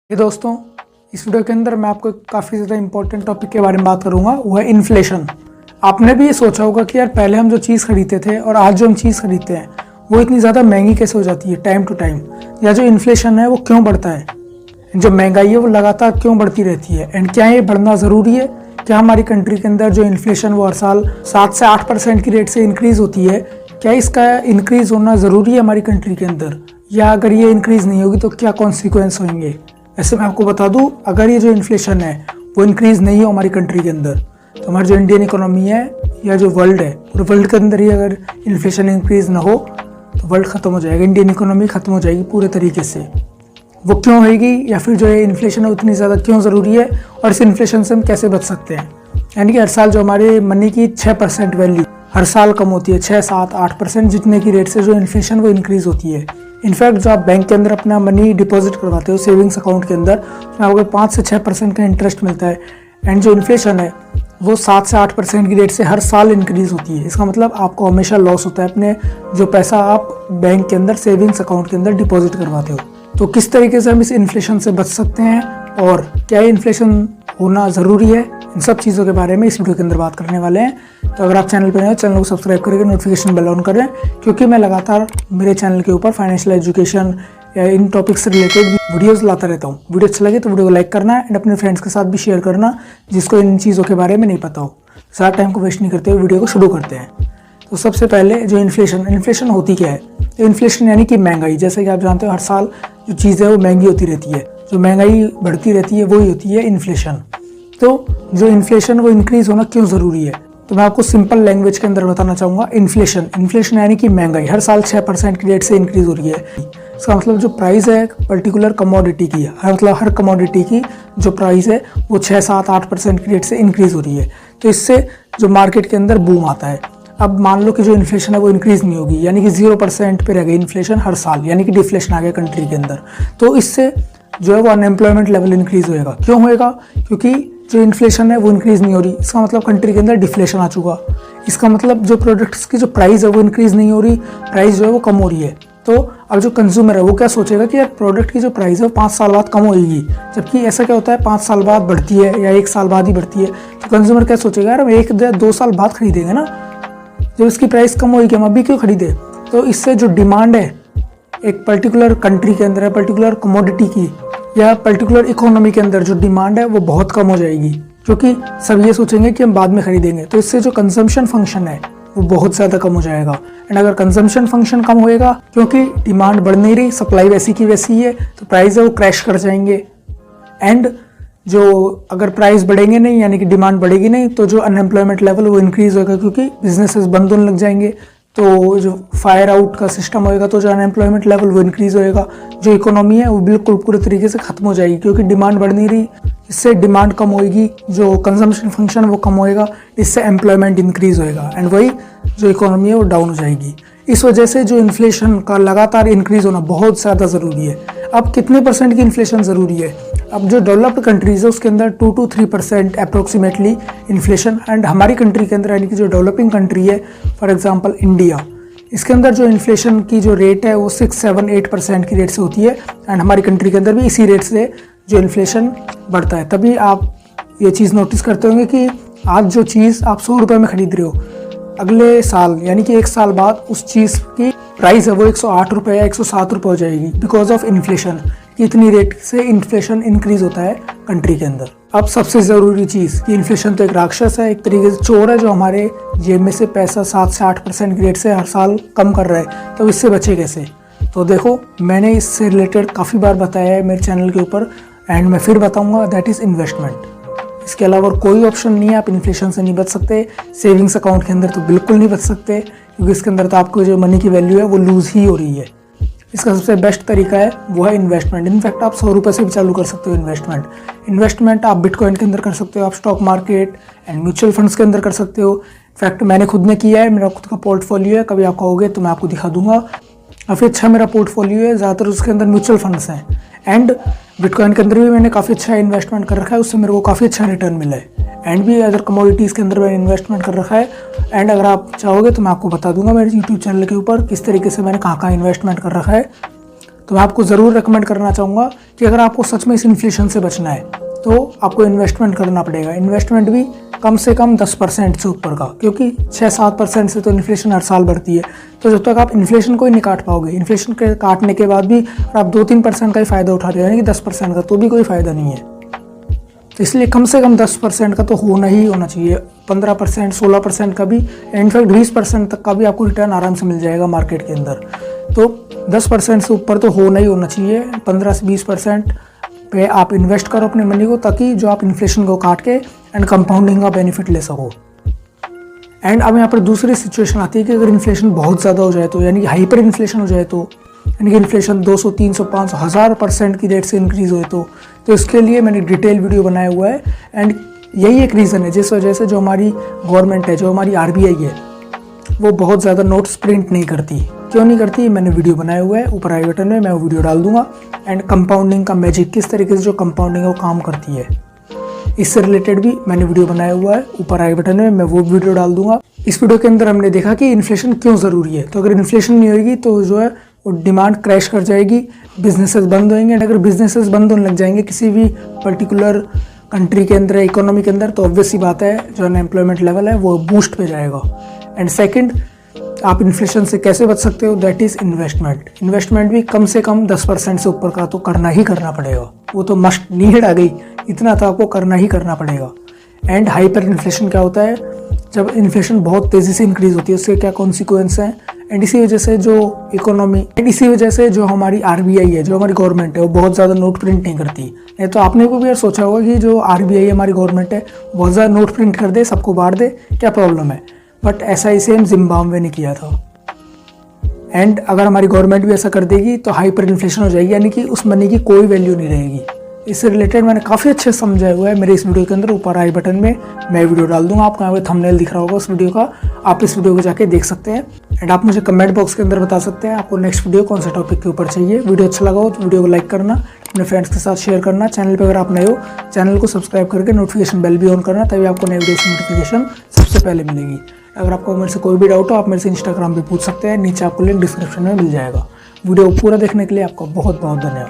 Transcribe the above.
ये दोस्तों, इस वीडियो के अंदर मैं आपको काफ़ी ज़्यादा इंपॉर्टेंट टॉपिक के बारे में बात करूंगा। वो है इन्फ्लेशन। आपने भी ये सोचा होगा कि यार पहले हम जो चीज़ खरीदते थे और आज जो हम चीज़ खरीदते हैं वो इतनी ज़्यादा महंगी कैसे हो जाती है टाइम टू टाइम, या जो इन्फ्लेशन है वो क्यों बढ़ता है, जो महंगाई है वो लगातार क्यों बढ़ती रहती है, एंड क्या ये बढ़ना ज़रूरी है? क्या हमारी कंट्री के अंदर जो इन्फ्लेशन वो हर साल 7 से 8% की रेट से इंक्रीज़ होती है, क्या इसका इंक्रीज़ होना ज़रूरी है हमारी कंट्री के अंदर, या अगर ये इंक्रीज़ नहीं होगी तो क्या कॉन्सिक्वेंस होंगे? ऐसे मैं आपको बता दूं, अगर ये जो इन्फ्लेशन है वो इंक्रीज़ नहीं हो हमारी कंट्री के अंदर तो हमारी जो इंडियन इकोनॉमी है या जो वर्ल्ड है, पूरे वर्ल्ड के अंदर ही अगर इन्फ्लेशन इंक्रीज़ ना हो तो वर्ल्ड ख़त्म हो जाएगा, इंडियन इकोनॉमी ख़त्म हो जाएगी पूरे तरीके से। वो क्यों होएगी, या फिर जो है इन्फ्लेशन है उतनी ज़्यादा क्यों ज़रूरी है, और इस इन्फ्लेशन से हम कैसे बच सकते हैं? यानी कि हर साल जो हमारे मनी की 6% वैल्यू हर साल कम होती है, 6, 7, 8% जितने की रेट से जो इन्फ्लेशन वो इंक्रीज़ होती है। इनफैक्ट जो आप बैंक के अंदर अपना मनी डिपॉजिट करवाते हो सेविंग्स अकाउंट के अंदर, तो आपको 5 से 6% का इंटरेस्ट मिलता है, एंड जो इन्फ्लेशन है वो 7 से 8% की रेट से हर साल इंक्रीज़ होती है। इसका मतलब आपको हमेशा लॉस होता है अपने जो पैसा आप बैंक के अंदर सेविंग्स अकाउंट के अंदर डिपॉजिट करवाते हो। तो किस तरीके से हम इस इन्फ्लेशन से बच सकते हैं और क्या इन्फ्लेशन होना ज़रूरी है, इन सब चीज़ों के बारे में इस वीडियो के अंदर बात करने वाले हैं। तो अगर आप चैनल पर नए हो, चैनल को सब्सक्राइब करके नोटिफिकेशन बेल ऑन करें, क्योंकि मैं लगातार मेरे चैनल के ऊपर फाइनेंशियल एजुकेशन या इन टॉपिक्स से रिलेटेड वीडियोस लाता रहता हूँ। वीडियो अच्छा लगे तो वीडियो को लाइक करना एंड अपने फ्रेंड्स के साथ भी शेयर करना जिसको इन चीज़ों के बारे में नहीं पता हो। ज़्यादा टाइम को वेस्ट नहीं करते हुए वीडियो को शुरू करते हैं। तो सबसे पहले जो इन्फ्लेशन होती क्या है? तो इन्फ्लेशन यानी कि महंगाई। जैसे कि आप जानते हो हर साल जो चीज़ है वो महंगी होती रहती है, जो महंगाई बढ़ती रहती है वही होती है इन्फ्लेशन। तो जो इन्फ्लेशन वो इंक्रीज़ होना क्यों ज़रूरी है, तो मैं आपको सिंपल लैंग्वेज के अंदर बताना चाहूँगा। इन्फ्लेशन यानी कि महंगाई हर साल 6% की रेट से इंक्रीज़ हो रही है। इसका मतलब जो प्राइस है पर्टिकुलर कमोडिटी की, हर कमोडिटी की जो प्राइस है वो 6, 7, 8% की रेट से इंक्रीज़ हो रही है। तो इससे जो मार्केट के अंदर बूम आता है। अब मान लो कि जो इन्फ्लेशन है वो इंक्रीज़ नहीं होगी, यानी कि 0% पे रह गई इन्फ्लेशन हर साल, यानी कि डिफ्लेशन आ गया कंट्री के अंदर। तो इससे जो है वो अनएम्प्लॉयमेंट लेवल इंक्रीज़ होएगा। क्यों होएगा? क्योंकि जो इन्फ्लेशन है वो इंक्रीज़ नहीं हो रही, इसका मतलब कंट्री के अंदर डिफ्लेशन आ चुका। इसका मतलब जो प्रोडक्ट्स की जो प्राइस है वो इंक्रीज़ नहीं हो रही, प्राइस जो है वो कम हो रही है। तो अब जो कंज्यूमर है वो क्या सोचेगा कि यार प्रोडक्ट की जो प्राइस है वो 5 साल बाद कम होगी, जबकि ऐसा क्या होता है 5 साल बाद बढ़ती है या 1 साल बाद ही बढ़ती है। तो कंज्यूमर क्या सोचेगा, यार हम 1-2 साल बाद खरीदेंगे ना, जब इसकी प्राइस कम होगी हम अभी क्यों खरीदे? तो इससे जो डिमांड है एक पर्टिकुलर कंट्री के अंदर है, पर्टिकुलर कमोडिटी की या पर्टिकुलर इकोनॉमी के अंदर जो डिमांड है वो बहुत कम हो जाएगी, क्योंकि सब ये सोचेंगे कि हम बाद में खरीदेंगे। तो इससे जो कंजम्पशन फंक्शन है वो बहुत ज़्यादा कम हो जाएगा। एंड अगर कंजम्पशन फंक्शन कम होएगा, क्योंकि डिमांड बढ़ नहीं रही, सप्लाई वैसी की वैसी ही है, तो प्राइस है वो क्रैश कर जाएंगे। एंड जो अगर प्राइस बढ़ेंगे नहीं, यानी कि डिमांड बढ़ेगी नहीं, तो जो अनएम्प्लॉयमेंट लेवल वो इंक्रीज़ होगा, क्योंकि बिजनेसेस बंद होने लग जाएंगे। तो जो फायर आउट का सिस्टम होएगा तो जो अनएम्प्लॉयमेंट लेवल वो इंक्रीज़ होएगा। जो इकोनॉमी है वो बिल्कुल पूरे तरीके से ख़त्म हो जाएगी, क्योंकि डिमांड बढ़ नहीं रही, इससे डिमांड कम होएगी, जो कंजम्पशन फंक्शन वो कम होएगा, इससे एम्प्लॉयमेंट इंक्रीज़ होएगा, एंड वही जो इकोनॉमी है वो डाउन हो जाएगी। इस वजह से जो इन्फ्लेशन का लगातार इंक्रीज़ होना बहुत ज़्यादा ज़रूरी है। अब कितने % की इन्फ्लेशन ज़रूरी है? अब जो डेवलप्ड कंट्रीज़ है उसके अंदर 2 to 3% अप्रोक्सीमेटली इन्फ्लेशन, एंड हमारी कंट्री के अंदर यानी कि जो डेवलपिंग कंट्री है फॉर एग्जांपल इंडिया, इसके अंदर जो इन्फ्लेशन की जो रेट है वो 6, 7, 8% की रेट से होती है। एंड हमारी कंट्री के अंदर भी इसी रेट से जो इन्फ्लेशन बढ़ता है। तभी आप ये चीज़ नोटिस करते होंगे कि आज जो चीज़ आप 100 रुपये में ख़रीद रहे हो, अगले साल यानी कि 1 साल बाद उस चीज़ की प्राइस है वो 108 रुपये या 107 रुपये हो जाएगी, बिकॉज ऑफ इन्फ्लेशन। इतनी रेट से इन्फ्लेशन इंक्रीज़ होता है कंट्री के अंदर। अब सबसे ज़रूरी चीज़ कि इन्फ्लेशन तो एक राक्षस है, एक तरीके से चोर है, जो हमारे जेब में से पैसा 7 से 8% की रेट से हर साल कम कर रहा है। तो इससे बचे कैसे? तो देखो, मैंने इससे रिलेटेड काफ़ी बार बताया है मेरे चैनल के ऊपर, एंड मैं फिर बताऊँगा, दैट इज़ इन्वेस्टमेंट। इसके अलावा कोई ऑप्शन नहीं है, आप इन्फ्लेशन से नहीं बच सकते। सेविंग्स अकाउंट के अंदर तो बिल्कुल नहीं बच सकते, क्योंकि इसके अंदर तो आपको जो मनी की वैल्यू है वो लूज़ ही हो रही है। इसका सबसे बेस्ट तरीका है वो है इन्वेस्टमेंट। इनफैक्ट आप 100 रुपये से भी चालू कर सकते हो इन्वेस्टमेंट आप बिटकॉइन के अंदर कर सकते हो, आप stock market and mutual funds के अंदर कर सकते हो। इनफैक्ट मैंने खुद ने किया है, मेरा खुद का पोर्टफोलियो है, कभी आप कहोगे तो मैं आपको दिखा दूंगा। काफ़ी अच्छा मेरा पोर्टफोलियो है, ज़्यादातर उसके अंदर म्यूचुअल फंड्स हैं, एंड बिटकॉइन के अंदर भी मैंने काफ़ी अच्छा इन्वेस्टमेंट कर रखा है, उससे मेरे को काफ़ी अच्छा रिटर्न मिला है। एंड भी अदर कमोडिटीज़ के अंदर मैंने इन्वेस्टमेंट कर रखा है। एंड अगर आप चाहोगे तो मैं आपको बता दूंगा मेरे यूट्यूब चैनल के ऊपर किस तरीके से मैंने कहाँ इन्वेस्टमेंट कर रखा है। तो मैं आपको ज़रूर रिकमेंड करना चाहूँगा कि अगर आपको सच में इस इन्फ्लेशन से बचना है तो आपको इन्वेस्टमेंट करना पड़ेगा। इन्वेस्टमेंट भी कम से कम 10% से ऊपर का, क्योंकि 6-7% से तो इन्फ्लेशन हर साल बढ़ती है। तो जब तक आप इन्फ्लेशन को ही नहीं काट पाओगे, इन्फ्लेशन के काटने के बाद भी आप 2-3% का ही फ़ायदा उठा रहे हो, यानी कि 10% का, तो भी कोई फ़ायदा नहीं है। तो इसलिए कम से कम 10% का तो होना ही होना चाहिए। 15%, 16% का भी, इनफैक्ट 20% तक का भी आपको रिटर्न आराम से मिल जाएगा मार्केट के अंदर। तो 10% से ऊपर तो होना ही होना चाहिए। 15 से 20% पे आप इन्वेस्ट करो अपने मनी को, ताकि जो आप इन्फ्लेशन को काट के एंड कंपाउंडिंग का बेनिफिट ले सको। एंड अब यहाँ पर दूसरी सिचुएशन आती है कि अगर इन्फ्लेशन बहुत ज़्यादा हो जाए तो, यानी कि हाइपर इन्फ्लेशन हो जाए तो, यानी कि इन्फ्लेशन 200, 300, 500, 1000% की रेट से इंक्रीज़ हुए तो इसके लिए मैंने डिटेल वीडियो बनाया हुआ है। एंड यही एक रीज़न है जिस वजह से जो हमारी गवर्नमेंट है, जो हमारी RBI है, वो बहुत ज़्यादा नोट्स प्रिंट नहीं करती। क्यों नहीं करती, मैंने वीडियो बनाया हुआ है, ऊपर आई बटन में मैं वो वीडियो डाल दूंगा। एंड कंपाउंडिंग का मैजिक, किस तरीके से जो कंपाउंडिंग है वो काम करती है, इससे रिलेटेड भी मैंने वीडियो बनाया हुआ है, ऊपर आई बटन में मैं वो वीडियो डाल दूंगा। इस वीडियो के अंदर हमने देखा कि इन्फ्लेशन क्यों ज़रूरी है। तो अगर इन्फ्लेशन नहीं होगी तो जो है वो डिमांड क्रैश कर जाएगी, बिजनेसेस बंद होंगे। अगर बिजनेसेस बंद होने लग जाएंगे किसी भी पर्टिकुलर कंट्री के अंदर, इकोनॉमी के अंदर, तो ऑब्वियस सी बात है जो अनएम्प्लॉयमेंट लेवल है वो बूस्ट पे जाएगा। एंड सेकंड, आप इन्फ्लेशन से कैसे बच सकते हो, दैट इज़ इन्वेस्टमेंट। इन्वेस्टमेंट भी कम से कम 10% से ऊपर का तो करना ही करना पड़ेगा, वो तो मस्ट नीड आ गई, इतना तो आपको करना ही करना पड़ेगा। एंड हाइपर इन्फ्लेशन क्या होता है, जब इन्फ्लेशन बहुत तेज़ी से इंक्रीज होती है उसके क्या कॉन्सिक्वेंस हैं। एंड इसी वजह से जो इकोनॉमी, एंड इसी वजह से जो हमारी RBI है, जो हमारी गवर्नमेंट है, वो बहुत ज़्यादा नोट प्रिंट नहीं करती। नहीं तो आपने को भी यार सोचा होगा कि जो RBI है, हमारी गवर्नमेंट है, बहुत ज़्यादा नोट प्रिंट कर दे, सबको बांट दे, क्या प्रॉब्लम है। बट ऐसा ही सेम जिम्बाब्वे ने किया था। एंड अगर हमारी गवर्नमेंट भी ऐसा कर देगी तो हाइपर इन्फ्लेशन हो जाएगी, यानी कि उस मनी की कोई वैल्यू नहीं रहेगी। इससे रिलेटेड मैंने काफ़ी अच्छे समझाया हुआ है मेरे इस वीडियो के अंदर, ऊपर आई बटन में मैं वीडियो डाल दूंगा। आपको यहाँ पे थंबनेल दिख रहा होगा उस वीडियो का, आप इस वीडियो को जाके देख सकते हैं। एंड आप मुझे कमेंट बॉक्स के अंदर बता सकते हैं आपको नेक्स्ट वीडियो कौन सा टॉपिक के ऊपर चाहिए। वीडियो अच्छा लगा हो तो वीडियो को लाइक करना, अपने फ्रेंड्स के साथ शेयर करना। चैनल पर अगर आप नए हो, चैनल को सब्सक्राइब करके नोटिफिकेशन बेल भी ऑन करना, तभी आपको नई वीडियो की नोटिफिकेशन सबसे पहले मिलेगी। अगर आपको मेरे से कोई भी डाउट हो, आप मेरे से इंस्टाग्राम पे पूछ सकते हैं, नीचे आपको लिंक डिस्क्रिप्शन में मिल जाएगा। वीडियो पूरा देखने के लिए आपका बहुत बहुत धन्यवाद।